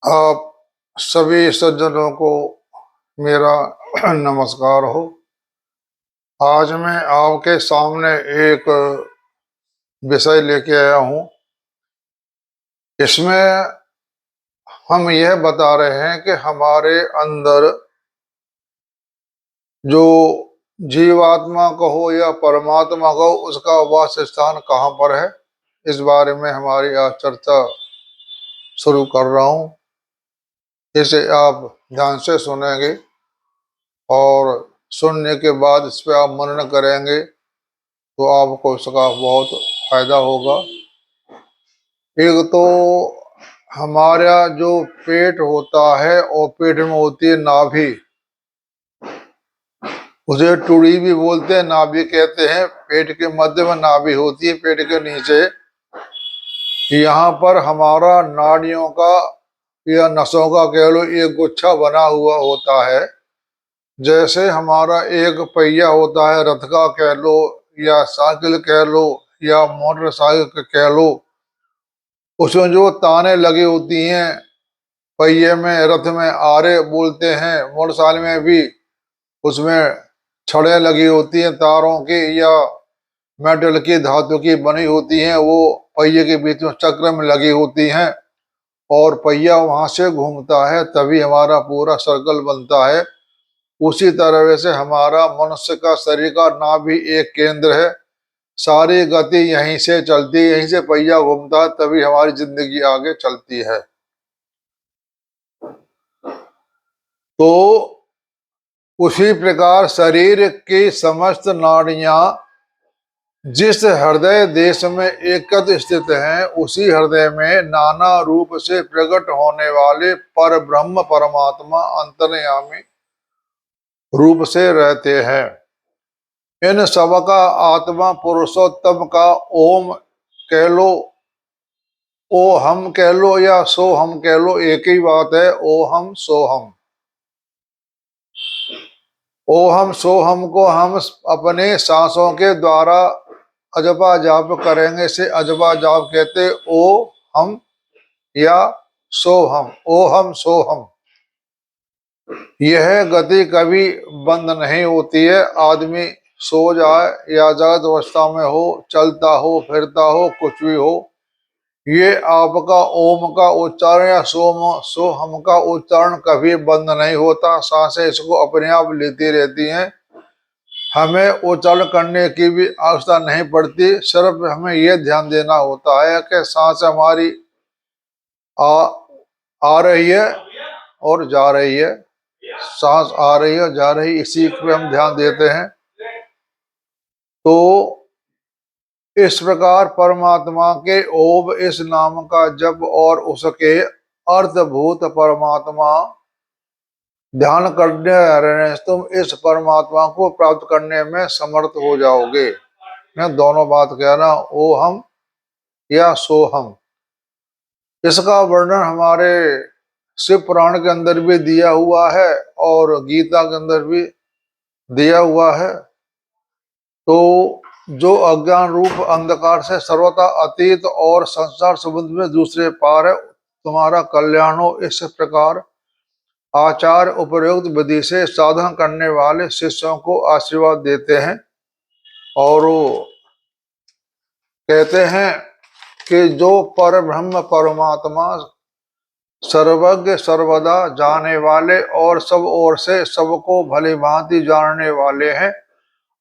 आप सभी सज्जनों को मेरा नमस्कार हो। आज मैं आपके सामने एक विषय लेके आया हूँ। इसमें हम यह बता रहे हैं कि हमारे अंदर जो जीवात्मा कहो या परमात्मा कहो, उसका वास स्थान कहाँ पर है, इस बारे में हमारी आज चर्चा शुरू कर रहा हूँ। इसे आप ध्यान से सुनेंगे और सुनने के बाद इस पर आप मनन करेंगे तो आपको इसका बहुत फायदा होगा। एक तो हमारा जो पेट होता है और पेट में होती है नाभि, उसे टुड़ी भी बोलते हैं, नाभि कहते हैं। पेट के मध्य में नाभि होती है, पेट के नीचे। यहाँ पर हमारा नाड़ियों का या नसों का कह लो एक गुच्छा बना हुआ होता है। जैसे हमारा एक पहिया होता है, रथ का कह लो या साइकिल कह लो या मोटरसाइकिल कह लो, उसमें जो ताने लगी होती हैं, पहिए में, रथ में आरे बोलते हैं, मोटरसाइकिल में भी उसमें छड़ें लगी होती हैं तारों की या मेटल की, धातु की बनी होती हैं, वो पहिए के बीच में चक्र में लगी होती हैं और पहिया वहां से घूमता है, तभी हमारा पूरा सर्कल बनता है। उसी तरह वैसे हमारा मनुष्य का शरीर का नाभि एक केंद्र है। सारी गति यहीं से चलती है, यहीं से पहिया घूमता है, तभी हमारी जिंदगी आगे चलती है। तो उसी प्रकार शरीर की समस्त नाड़ियां जिस हृदय देश में एकत्र स्थित हैं, उसी हृदय में नाना रूप से प्रकट होने वाले पर ब्रह्म परमात्मा अंतर्यामी रूप से रहते हैं। इन सब का आत्मा पुरुषोत्तम का ओम कह लो, ओ हम कह लो या सो हम कह लो, एक ही बात है। ओ हम सो हम। ओहम सोहम को हम अपने सांसों के द्वारा अजबा जाप करेंगे, से अजबा जाप कहते ओ हम या सोहम। ओहम सोहम, यह गति कभी बंद नहीं होती है। आदमी सो जाए या जागृत अवस्था में हो, चलता हो, फिरता हो, कुछ भी हो, ये आपका ओम का उच्चारण या सोहम का उच्चारण कभी बंद नहीं होता। सांसें इसको अपने आप लेती रहती हैं। हमें उच्चारण करने की भी आवश्यकता नहीं पड़ती। सिर्फ हमें यह ध्यान देना होता है कि सांस हमारी आ रही है और जा रही है, सांस आ रही है और जा रही है, इसी पे हम ध्यान देते हैं। तो इस प्रकार परमात्मा के ओम इस नाम का जप और उसके अर्थभूत परमात्मा ध्यान करने रहने से तुम इस परमात्मा को प्राप्त करने में समर्थ हो जाओगे। मैं दोनों बात कह रहा हूं, ओ हम या सो हम। इसका वर्णन हमारे शिव पुराण के अंदर भी दिया हुआ है और गीता के अंदर भी दिया हुआ है। तो जो अज्ञान रूप अंधकार से सर्वथा अतीत और संसार संबंध में दूसरे पार है, तुम्हारा कल्याण हो, इस प्रकार आचार्य उपयुक्त विधि से साधन करने वाले शिष्यों को आशीर्वाद देते हैं। और वो कहते हैं कि जो पर ब्रह्म परमात्मा सर्वज्ञ सर्वदा जाने वाले और सब ओर से सबको भली भांति जानने वाले हैं,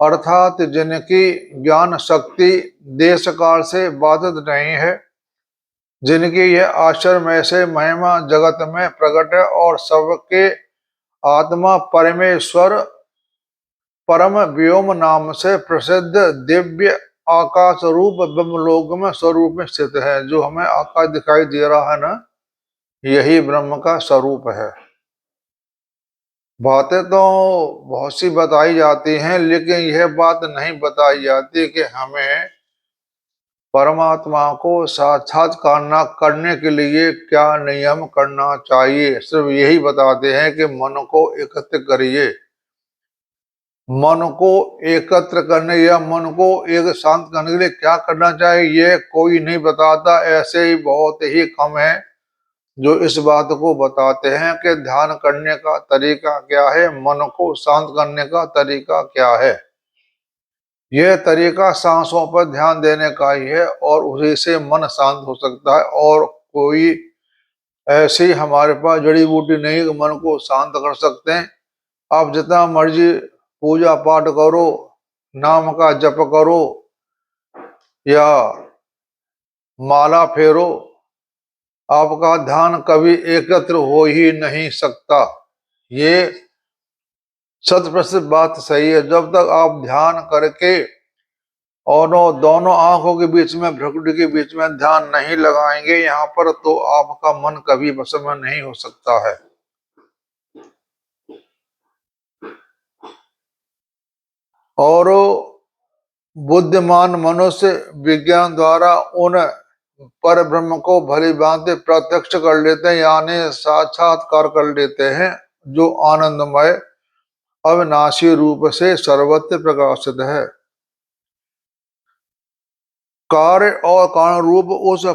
अर्थात जिनकी ज्ञान शक्ति देश काल से बाधित नहीं है, जिनकी यह आश्चर्यमय से महिमा जगत में प्रकट है और सबके आत्मा परमेश्वर परम व्योम नाम से प्रसिद्ध दिव्य आकाश रूप ब्रह्मलोक में स्वरूप में स्थित है। जो हमें आकाश दिखाई दे रहा है ना, यही ब्रह्म का स्वरूप है। बातें तो बहुत सी बताई जाती हैं, लेकिन यह बात नहीं बताई जाती कि हमें परमात्मा को साक्षात करने के लिए क्या नियम करना चाहिए। सिर्फ यही बताते हैं कि मन को एकत्र करिए। मन को एकत्र करने या मन को एक शांत करने के लिए क्या करना चाहिए, ये कोई नहीं बताता। ऐसे ही बहुत ही कम है जो इस बात को बताते हैं कि ध्यान करने का तरीका क्या है, मन को शांत करने का तरीका क्या है। यह तरीका सांसों पर ध्यान देने का ही है और उसी से मन शांत हो सकता है। और कोई ऐसी हमारे पास जड़ी बूटी नहीं कि मन को शांत कर सकते हैं। आप जितना मर्जी पूजा पाठ करो, नाम का जप करो या माला फेरो, आपका ध्यान कभी एकत्र हो ही नहीं सकता। ये 100% बात सही है। जब तक आप ध्यान करके और दोनों आंखों के बीच में, भ्रुकुटी के बीच में ध्यान नहीं लगाएंगे यहाँ पर, तो आपका मन कभी वश में नहीं हो सकता है। और बुद्धिमान मनुष्य विज्ञान द्वारा उन पर ब्रह्म को भली भांति प्रत्यक्ष कर लेते हैं, यानी साक्षात्कार कर लेते हैं, जो आनंदमय अविनाशी रूप से सर्वत्र प्रकाशित है। कार्य और कारण रूप उस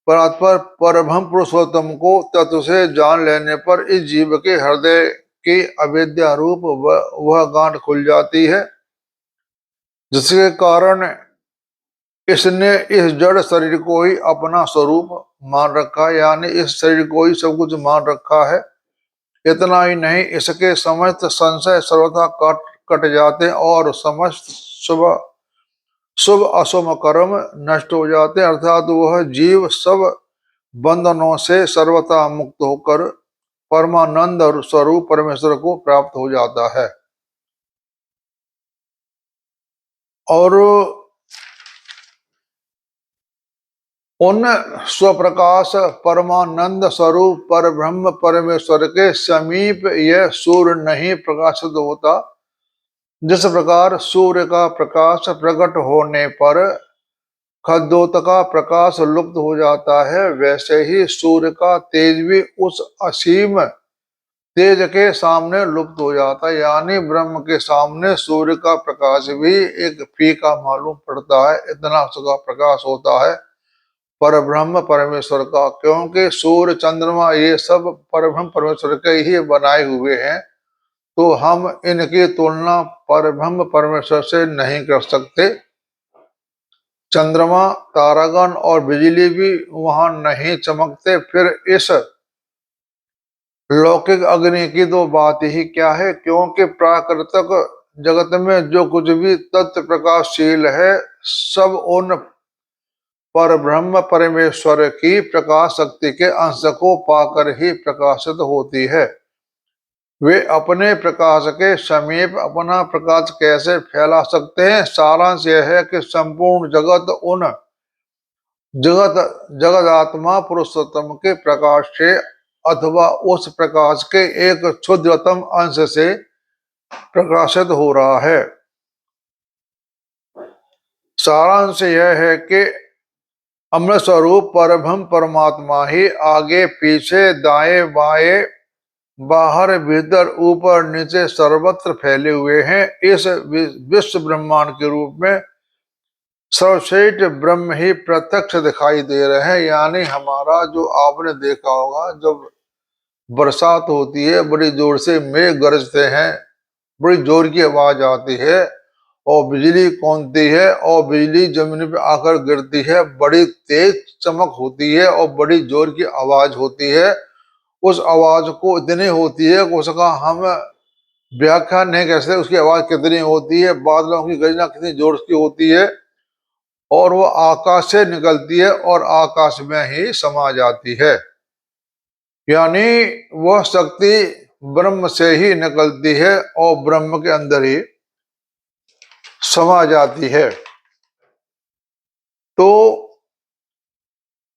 परात्पर परब्रह्म पुरुषोत्तम को तत्व से जान लेने पर इस जीव के हृदय की अविद्या रूप वह गांठ खुल जाती है, जिसके कारण इसने इस जड़ शरीर को ही अपना स्वरूप मान रखा है, यानी इस शरीर को ही सब कुछ मान रखा है। इतना ही नहीं, इसके समस्त संशय सर्वथा कट जाते हैं और समस्त शुभ अशुभ कर्म नष्ट हो जाते हैं, अर्थात वह जीव सब बंधनों से सर्वथा मुक्त होकर परमानंद स्वरूप परमेश्वर को प्राप्त हो जाता है। और उन स्वप्रकाश परमानंद स्वरूप पर ब्रह्म परमेश्वर के समीप यह सूर्य नहीं प्रकाशित होता। जिस प्रकार सूर्य का प्रकाश प्रकट होने पर खद्योत का प्रकाश लुप्त हो जाता है, वैसे ही सूर्य का तेज भी उस असीम तेज के सामने लुप्त हो जाता है, यानी ब्रह्म के सामने सूर्य का प्रकाश भी एक फीका मालूम पड़ता है। इतना उसका प्रकाश होता है परब्रह्म परमेश्वर का, क्योंकि सूर्य चंद्रमा ये सब परब्रह्म परमेश्वर के ही बनाए हुए हैं, तो हम इनकी तुलना परब्रह्म परमेश्वर से नहीं कर सकते। चंद्रमा, तारागण और बिजली भी वहां नहीं चमकते, फिर इस लौकिक अग्नि की तो बात ही क्या है, क्योंकि प्राकृतिक जगत में जो कुछ भी तत्व प्रकाशशील है, सब उन पर ब्रह्म परमेश्वर की प्रकाश शक्ति के अंश को पाकर ही प्रकाशित होती है। वे अपने प्रकाश के समीप अपना प्रकाश कैसे फैला सकते हैं? सारांश यह है कि संपूर्ण जगत उन जगत आत्मा पुरुषोत्तम के प्रकाश से अथवा उस प्रकाश के एक क्षुद्रतम अंश से प्रकाशित हो रहा है। सारांश यह है कि अमृत स्वरूप परब्रह्म परमात्मा ही आगे पीछे दाएं बाएं बाहर भीतर ऊपर नीचे सर्वत्र फैले हुए हैं। इस विश्व ब्रह्मांड के रूप में सर्वश्रेष्ठ ब्रह्म ही प्रत्यक्ष दिखाई दे रहे हैं। यानी हमारा जो आपने देखा होगा, जब बरसात होती है बड़ी जोर से मेघ गरजते हैं, बड़ी जोर की आवाज आती है और बिजली कौंधती है और बिजली जमीन पे आकर गिरती है, बड़ी तेज चमक होती है और बड़ी जोर की आवाज होती है। उस आवाज को इतनी होती है कि उसका हम व्याख्या नहीं कर सकते, उसकी आवाज कितनी होती है। बादलों की गर्जना कितनी जोर की होती है और वो आकाश से निकलती है और आकाश में ही समा जाती है, यानी वह शक्ति ब्रह्म से ही निकलती है और ब्रह्म के अंदर ही समा जाती है। तो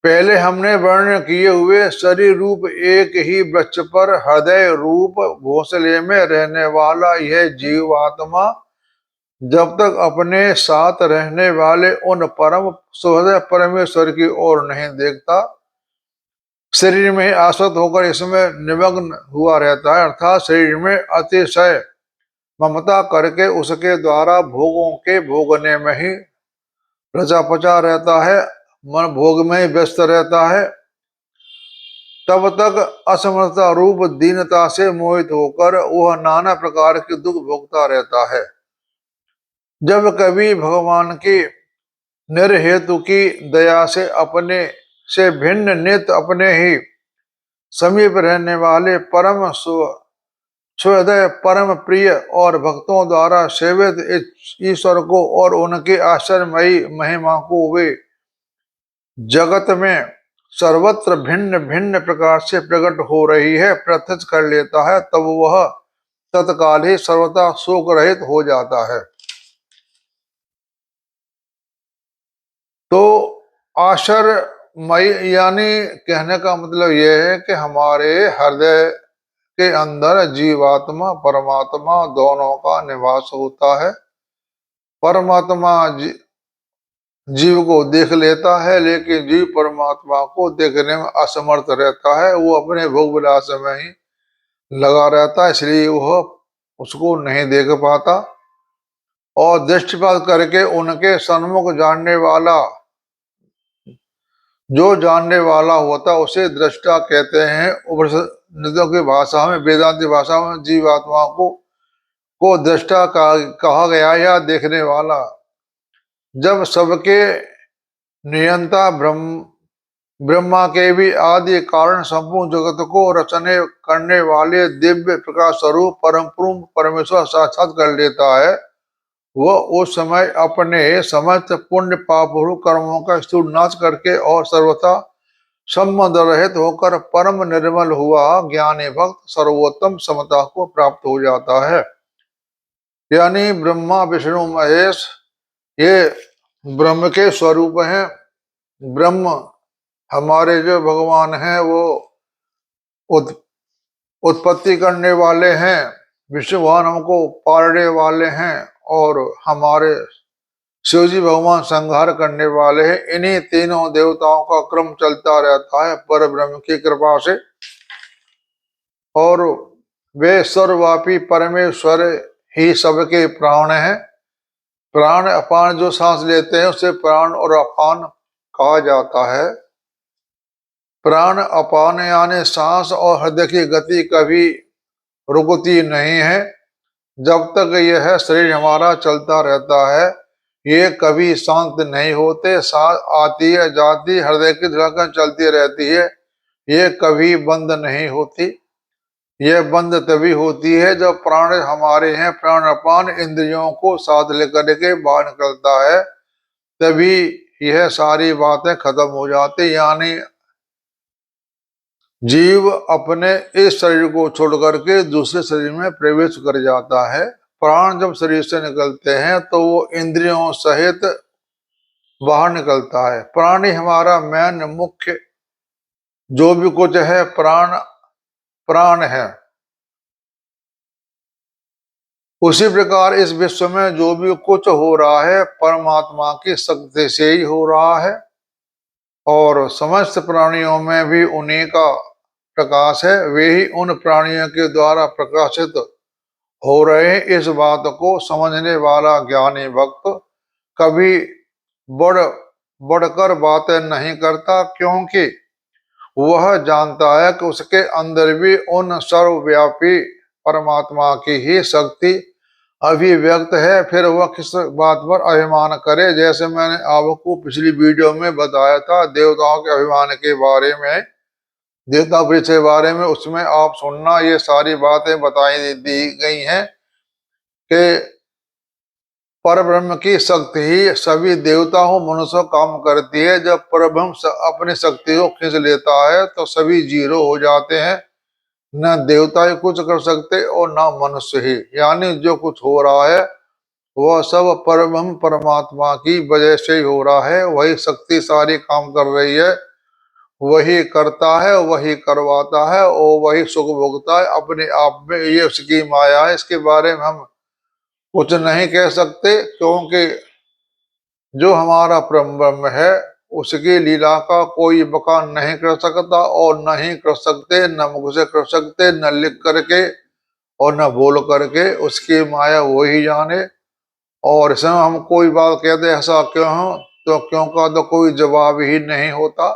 पहले हमने वर्णन किए हुए शरीर रूप एक ही वृक्ष पर हृदय रूप घोंसले में रहने वाला यह जीवात्मा जब तक अपने साथ रहने वाले उन परम सुहृदय परमेश्वर की ओर नहीं देखता, शरीर में आसक्त होकर इसमें निमग्न हुआ रहता है, अर्थात शरीर में अतिशय ममता करके उसके द्वारा भोगों के भोगने में ही रचा पचा रहता है, मन भोग में ही व्यस्त रहता है। तब तक असमर्थता रूप दीनता से मोहित होकर वह नाना प्रकार के दुख भोगता रहता है। जब कभी भगवान की निर्हेतु की दया से अपने से भिन्न नित्य अपने ही समीप रहने वाले परम सुहृदय परम प्रिय और भक्तों द्वारा सेवित ईश्वर को और उनके आश्चर्यमयी महिमा को वे जगत में सर्वत्र भिन्न भिन्न प्रकार से प्रकट हो रही है प्रत्यक्ष कर लेता है, तब वह तत्काल ही सर्वथा शोक रहित हो जाता है। तो आश्चर्यमयी यानी कहने का मतलब यह है कि हमारे हृदय के अंदर जीवात्मा परमात्मा दोनों का निवास होता है। परमात्मा जीव को देख लेता है, लेकिन जीव परमात्मा को देखने में असमर्थ रहता है। वो अपने भोग विलास में ही लगा रहता है, इसलिए वह उसको नहीं देख पाता। और दृष्टिपात करके उनके सन्मुख जानने वाला, जो जानने वाला होता उसे दृष्टा कहते हैं। उपनिषदों की भाषा में, वेदांत भाषा में जीवात्मा को दृष्टा कहा गया या देखने वाला। जब सबके नियंता ब्रह्मा के भी आदि कारण संपूर्ण जगत को रचने करने वाले दिव्य प्रकाश स्वरूप परम परमेश्वर साक्षात कर लेता है, वह उस समय अपने समस्त पुण्य पाप कर्मों का स्थूल नाश करके और सर्वथा संबंध रहित होकर परम निर्मल हुआ ज्ञानी भक्त सर्वोत्तम समता को प्राप्त हो जाता है। यानी ब्रह्मा विष्णु महेश ये ब्रह्म के स्वरूप हैं। ब्रह्म हमारे जो भगवान हैं वो उत्पत्ति करने वाले हैं, विष्णु भगवान हमको पालने वाले हैं, और हमारे शिवजी भगवान संहार करने वाले हैं। इन्हीं तीनों देवताओं का क्रम चलता रहता है पर ब्रह्म की कृपा से। और वे सर्वव्यापी परमेश्वर ही सबके प्राण हैं। प्राण अपान जो सांस लेते हैं उसे प्राण और अपान कहा जाता है। प्राण अपान यानी सांस और हृदय की गति कभी रुकती नहीं है। जब तक यह शरीर हमारा चलता रहता है ये कभी शांत नहीं होते। सांस आती है जाती, हृदय की धड़कन चलती रहती है, ये कभी बंद नहीं होती। यह बंद तभी होती है जब प्राण हमारे हैं प्राण अपान इंद्रियों को साथ लेकर के बाहर निकलता है, तभी यह सारी बातें खत्म हो जाती। यानी जीव अपने इस शरीर को छोड़ करके दूसरे शरीर में प्रवेश कर जाता है। प्राण जब शरीर से निकलते हैं तो वो इंद्रियों सहित बाहर निकलता है। प्राण ही हमारा मेन मुख्य जो भी कुछ है प्राण है। उसी प्रकार इस विश्व में जो भी कुछ हो रहा है परमात्मा की शक्ति से ही हो रहा है, और समस्त प्राणियों में भी उन्हीं का प्रकाश है। वे ही उन प्राणियों के द्वारा प्रकाशित हो रहे हैं। इस बात को समझने वाला ज्ञानी भक्त कभी बढ़कर बातें नहीं करता, क्योंकि वह जानता है कि उसके अंदर भी उन सर्वव्यापी परमात्मा की ही शक्ति अभिव्यक्त है। फिर वह किस बात पर अभिमान करे। जैसे मैंने आपको पिछली वीडियो में बताया था देवताओं के अभिमान के बारे में, देवता वृक्ष के बारे में, उसमें आप सुनना, ये सारी बातें बताई दी गई हैं कि परब्रह्म की शक्ति ही सभी देवताओं मनुष्य काम करती है। जब परब्रह्म अपनी शक्ति को खींच लेता है तो सभी जीरो हो जाते हैं। न देवता ही कुछ कर सकते और न मनुष्य ही। यानी जो कुछ हो रहा है वह सब परब्रह्म परमात्मा की वजह से ही हो रहा है। वही शक्ति सारी काम कर रही है, वही करता है, वही करवाता है और वही सुख भोगता है अपने आप में। ये उसकी माया है, इसके बारे में हम कुछ नहीं कह सकते, क्योंकि जो हमारा परम ब्रह्म है उसकी लीला का कोई बखान नहीं कर सकता और न ही कर सकते, न मुख से कर सकते, न लिख करके और न बोल करके। उसकी माया वो ही जाने। और इसमें हम कोई बात कहते ऐसा क्यों हो तो क्यों का तो कोई जवाब ही नहीं होता।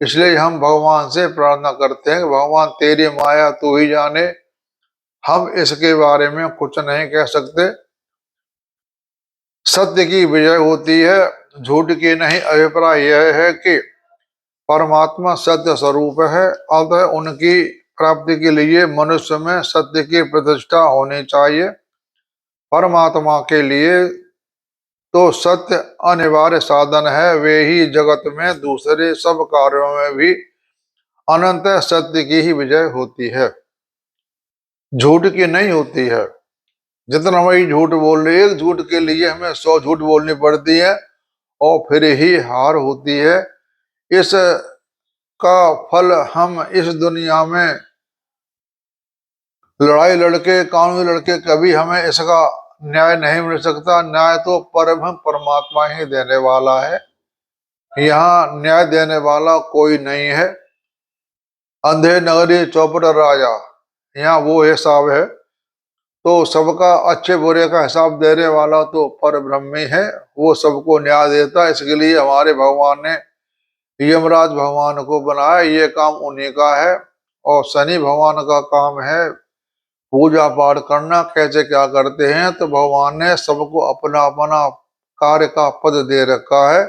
इसलिए हम भगवान से प्रार्थना करते हैं कि भगवान तेरी माया तू ही जाने, हम इसके बारे में कुछ नहीं कह सकते। सत्य की विजय होती है, झूठ की नहीं। अभिप्राय यह है कि परमात्मा सत्य स्वरूप है, अतः उनकी प्राप्ति के लिए मनुष्य में सत्य की प्रतिष्ठा होनी चाहिए। परमात्मा के लिए तो सत्य अनिवार्य साधन है, वे ही जगत में दूसरे सब कार्यों में भी अनंत सत्य की ही विजय होती है, झूठ की नहीं होती है। जितना वही झूठ बोल रहे, एक झूठ के लिए हमें 100 झूठ बोलनी पड़ती है और फिर ही हार होती है। इस का फल हम इस दुनिया में लड़ाई लड़के, कानून लड़के कभी हमें इसका न्याय नहीं मिल सकता। न्याय तो परम परमात्मा ही देने वाला है, यहाँ न्याय देने वाला कोई नहीं है। अंधे नगरी चौपट राजा, यहाँ वो हिसाब है। तो सबका अच्छे बुरे का हिसाब देने वाला तो पर ब्रह्म ही है, वो सबको न्याय देता है। इसके लिए हमारे भगवान ने यमराज भगवान को बनाया, ये काम उन्हीं का है। और शनि भगवान का काम है पूजा पाठ करना। कैसे क्या करते हैं, तो भगवान ने सबको अपना अपना कार्य का पद दे रखा है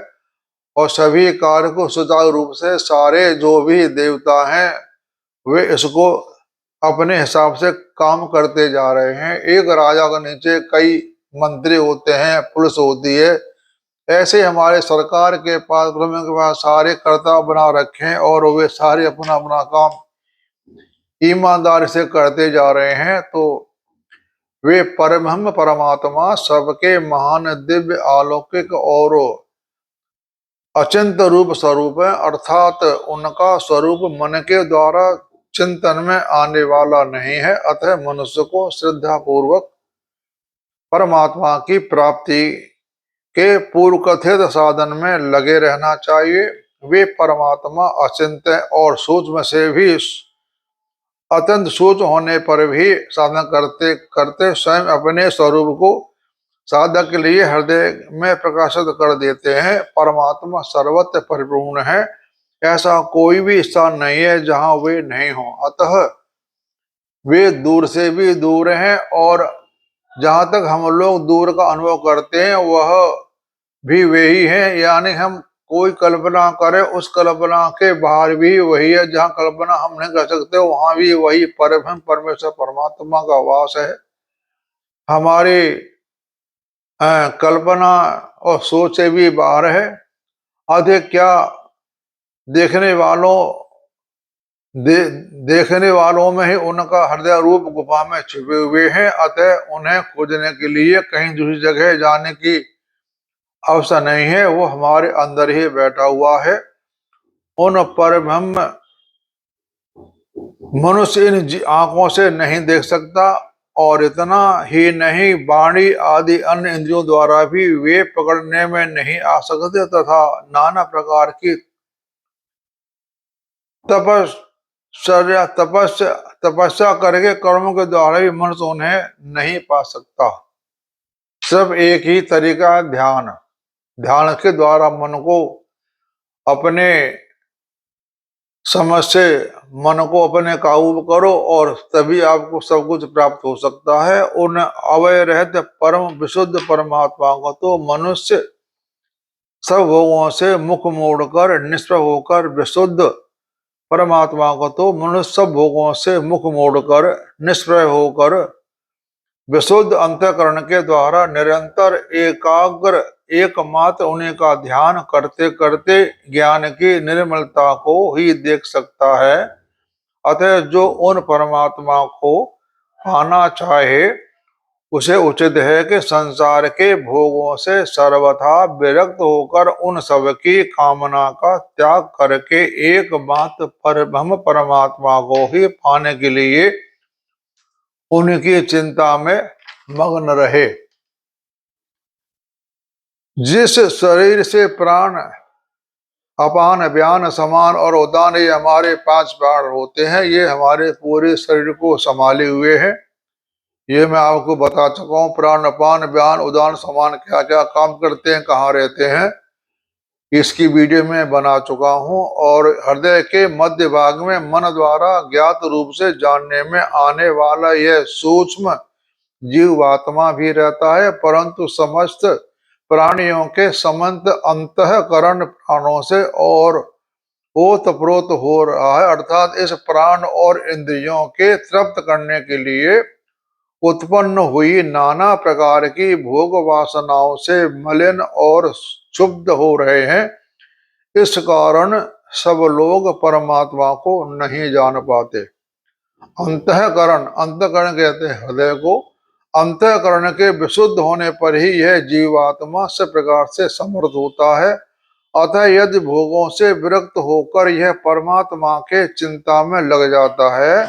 और सभी कार्य को सुचारू रूप से सारे जो भी देवता हैं वे इसको अपने हिसाब से काम करते जा रहे हैं। एक राजा के नीचे कई मंत्री होते हैं, पुलिस होती है। ऐसे हमारे सरकार के पास, गवर्नमेंट के पास सारे कर्ता बना रखे हैं और वे सारे अपना अपना काम ईमानदारी से करते जा रहे हैं। तो वे परब्रह्म परमात्मा सबके महान दिव्य अलौकिक और अचिंत रूप स्वरूप है, अर्थात उनका स्वरूप मन के द्वारा चिंतन में आने वाला नहीं है। अतः मनुष्य को श्रद्धा पूर्वक परमात्मा की प्राप्ति के पूर्व कथित साधन में लगे रहना चाहिए। वे परमात्मा अचिंत और सूक्ष्म से भी अत्यंत सूक्ष्म होने पर भी साधन करते करते स्वयं अपने स्वरूप को साधक के लिए हृदय में प्रकाशित कर देते हैं। परमात्मा सर्वत्र परिपूर्ण है, ऐसा कोई भी स्थान नहीं है जहां वे नहीं हो। अतः वे दूर से भी दूर हैं और जहां तक हम लोग दूर का अनुभव करते हैं वह भी वे ही हैं। यानी हम कोई कल्पना करें, उस कल्पना के बाहर भी वही है। जहाँ कल्पना हम नहीं कर सकते वहां भी वही परम परमेश्वर परमात्मा का वास है। हमारी कल्पना और सोच से भी बाहर है। अधिक क्या, देखने वालों देखने वालों में ही उनका हृदय रूप गुफा में छुपे हुए हैं। अतः उन्हें खोजने के लिए कहीं दूसरी जगह जाने की आवश्यकता नहीं है, वो हमारे अंदर ही बैठा हुआ है। उन परब्रह्म मनुष्य इन आंखों से नहीं देख सकता और इतना ही नहीं वाणी आदि अन्य इंद्रियों द्वारा भी वे पकड़ने में नहीं आ सकते, तथा नाना प्रकार की तपस्या करके कर्मों के द्वारा भी मनुष्य उन्हें नहीं पा सकता। सिर्फ एक ही तरीका है, ध्यान। ध्यान के द्वारा मन को अपने समझ से मन को अपने काबू करो और तभी आपको सब कुछ प्राप्त हो सकता है। उन अवय रहत परम विशुद्ध परमात्मा को तो मनुष्य सब भोगों से मुख मोड़कर निष्प्रभ होकर विशुद्ध परमात्मा को तो मनुष्य सब भोगों से मुख मोड़कर निष्प्रभ होकर विशुद्ध अंतःकरण के द्वारा निरंतर एकाग्र एकमात्र उन्हीं का ध्यान करते करते ज्ञान की निर्मलता को ही देख सकता है। अतः जो उन परमात्मा को पाना चाहे उसे उचित है कि संसार के भोगों से सर्वथा विरक्त होकर उन सब की कामना का त्याग करके एकमात्र परब्रह्म परमात्मा को ही पाने के लिए उनकी चिंता में मग्न रहे। जिस शरीर से प्राण अपान व्यान समान और उदान, ये हमारे 5 प्राण होते हैं, ये हमारे पूरे शरीर को संभाले हुए हैं। ये मैं आपको बता चुका हूँ। प्राण अपान व्यान उदान समान क्या क्या काम करते हैं, कहाँ रहते हैं। इसकी वीडियो में बना चुका हूँ। और हृदय के मध्य भाग में मन द्वारा ज्ञात रूप से जानने में आने वाला यह सूक्ष्म जीवात्मा भी रहता है, परंतु समस्त प्राणियों के समस्त अंतःकरण प्राणों से और ओतप्रोत हो रहा है, अर्थात इस प्राण और इंद्रियों के तृप्त करने के लिए उत्पन्न हुई नाना प्रकार की भोग वासनाओं से मलिन और क्षुब्ध हो रहे हैं। इस कारण सब लोग परमात्मा को नहीं जान पाते। अंतःकरण, अंतःकरण कहते हैं हृदय को। अंतःकरण के विशुद्ध होने पर ही यह जीवात्मा सब प्रकार से समर्थ होता है। अतः यदि भोगों से विरक्त होकर यह परमात्मा के चिंता में लग जाता है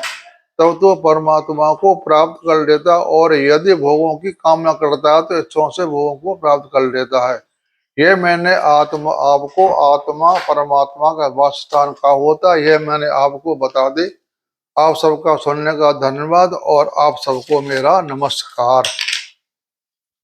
तब तो परमात्मा को प्राप्त कर लेता, और यदि भोगों की कामना करता है तो इच्छाओं से भोगों को प्राप्त कर लेता है। यह मैंने आपको आत्मा परमात्मा का वासस्थान का होता है, यह मैंने आपको बता दी। आप सबका सुनने का धन्यवाद और आप सबको मेरा नमस्कार।